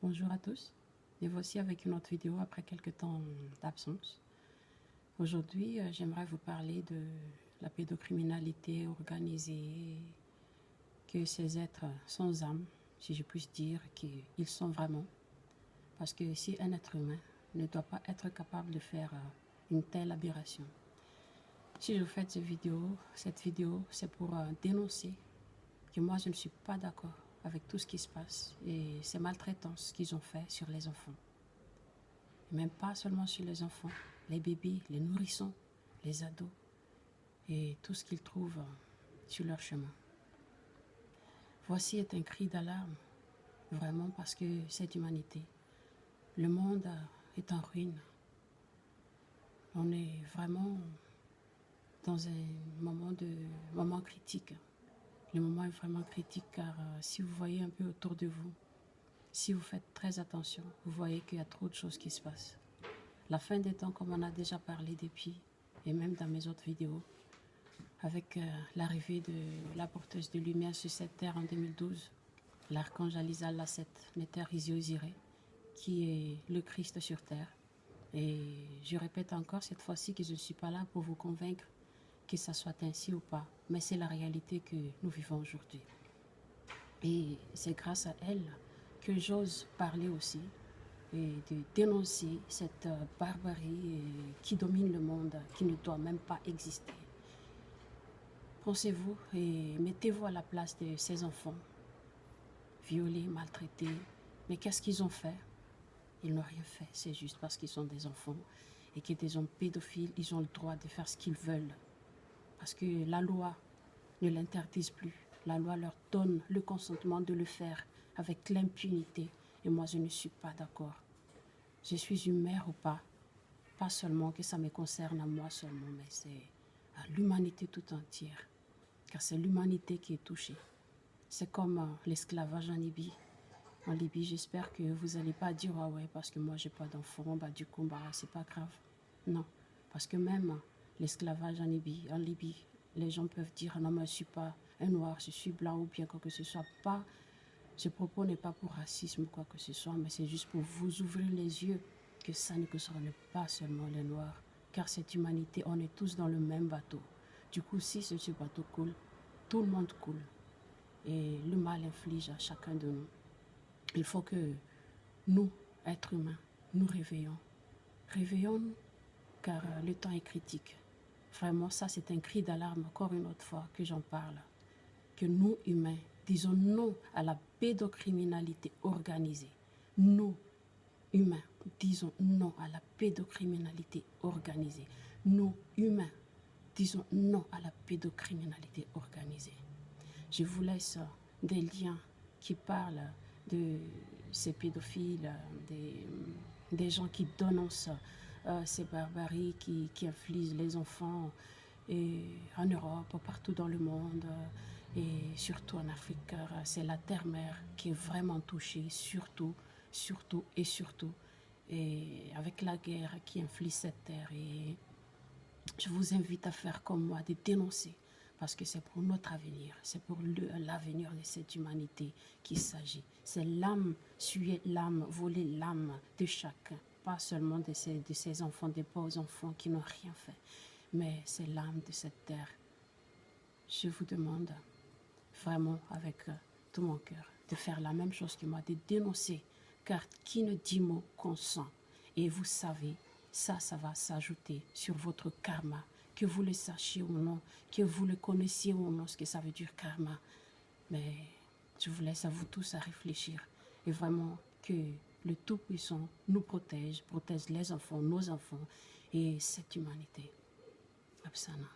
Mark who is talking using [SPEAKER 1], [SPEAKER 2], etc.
[SPEAKER 1] Bonjour à tous, et voici avec une autre vidéo après quelques temps d'absence. Aujourd'hui, j'aimerais vous parler de la pédocriminalité organisée, que ces êtres sans âme, si je puis dire, qu'ils sont vraiment. Parce que si un être humain ne doit pas être capable de faire une telle aberration. Si je vous fais cette vidéo, c'est pour dénoncer que moi je ne suis pas d'accord avec tout ce qui se passe et ces maltraitances qu'ils ont fait sur les enfants. Et même pas seulement sur les enfants, les bébés, les nourrissons, les ados et tout ce qu'ils trouvent sur leur chemin. Voici est un cri d'alarme, vraiment parce que cette humanité, le monde est en ruine. On est vraiment dans un moment critique. Le moment est vraiment critique car si vous voyez un peu autour de vous, si vous faites très attention, vous voyez qu'il y a trop de choses qui se passent. La fin des temps, comme on a déjà parlé depuis, et même dans mes autres vidéos, avec l'arrivée de la porteuse de lumière sur cette terre en 2012, l'archange Alisa Lasset Neter Isiosiré, qui est le Christ sur terre. Et je répète encore cette fois-ci que je ne suis pas là pour vous convaincre que ça soit ainsi ou pas, mais c'est la réalité que nous vivons aujourd'hui. Et c'est grâce à elle que j'ose parler aussi et de dénoncer cette barbarie qui domine le monde, qui ne doit même pas exister. Pensez-vous et mettez-vous à la place de ces enfants, violés, maltraités. Mais qu'est-ce qu'ils ont fait? Ils n'ont rien fait, c'est juste parce qu'ils sont des enfants et que des hommes pédophiles, ils ont le droit de faire ce qu'ils veulent. Parce que la loi ne l'interdise plus. La loi leur donne le consentement de le faire avec l'impunité. Et moi, je ne suis pas d'accord. Je suis une mère ou pas. Pas seulement que ça me concerne à moi seulement, mais c'est à l'humanité tout entière. Car c'est l'humanité qui est touchée. C'est comme l'esclavage en Libye. En Libye, j'espère que vous n'allez pas dire « Ah ouais, parce que moi, j'ai pas d'enfant, bah du coup, bah, c'est pas grave. » Non, parce que même l'esclavage en Libye, les gens peuvent dire « Non, moi, je suis pas un noir, je suis blanc ou bien quoi que ce soit. » Pas, ce propos n'est pas pour racisme ou quoi que ce soit, mais c'est juste pour vous ouvrir les yeux que ça ne concerne pas seulement les noirs. Car cette humanité, on est tous dans le même bateau. Du coup, si ce bateau coule, tout le monde coule. Et le mal inflige à chacun de nous. Il faut que nous, êtres humains, nous réveillons. Réveillons-nous, car le temps est critique. Vraiment, ça c'est un cri d'alarme, encore une autre fois, que j'en parle. Que nous, humains, disons non à la pédocriminalité organisée. Nous, humains, disons non à la pédocriminalité organisée. Nous, humains, disons non à la pédocriminalité organisée. Je vous laisse des liens qui parlent de ces pédophiles, des gens qui dénoncent ces barbaries qui infligent les enfants et en Europe, partout dans le monde et surtout en Afrique, car c'est la terre-mère qui est vraiment touchée, surtout, et avec la guerre qui inflige cette terre. Et je vous invite à faire comme moi, de dénoncer, parce que c'est pour notre avenir, c'est pour l'avenir de cette humanité qu'il s'agit. C'est l'âme, suer l'âme, voler l'âme de chacun, pas seulement de ces enfants, des pauvres enfants qui n'ont rien fait, mais c'est l'âme de cette terre. Je vous demande vraiment avec tout mon cœur de faire la même chose que moi, de dénoncer, car qui ne dit mot consent. Et vous savez, ça va s'ajouter sur votre karma, que vous le sachiez ou non, que vous le connaissiez ou non, ce que ça veut dire karma. Mais je vous laisse à vous tous à réfléchir et vraiment que le Tout-Puissant nous protège les enfants, nos enfants et cette humanité. Absana.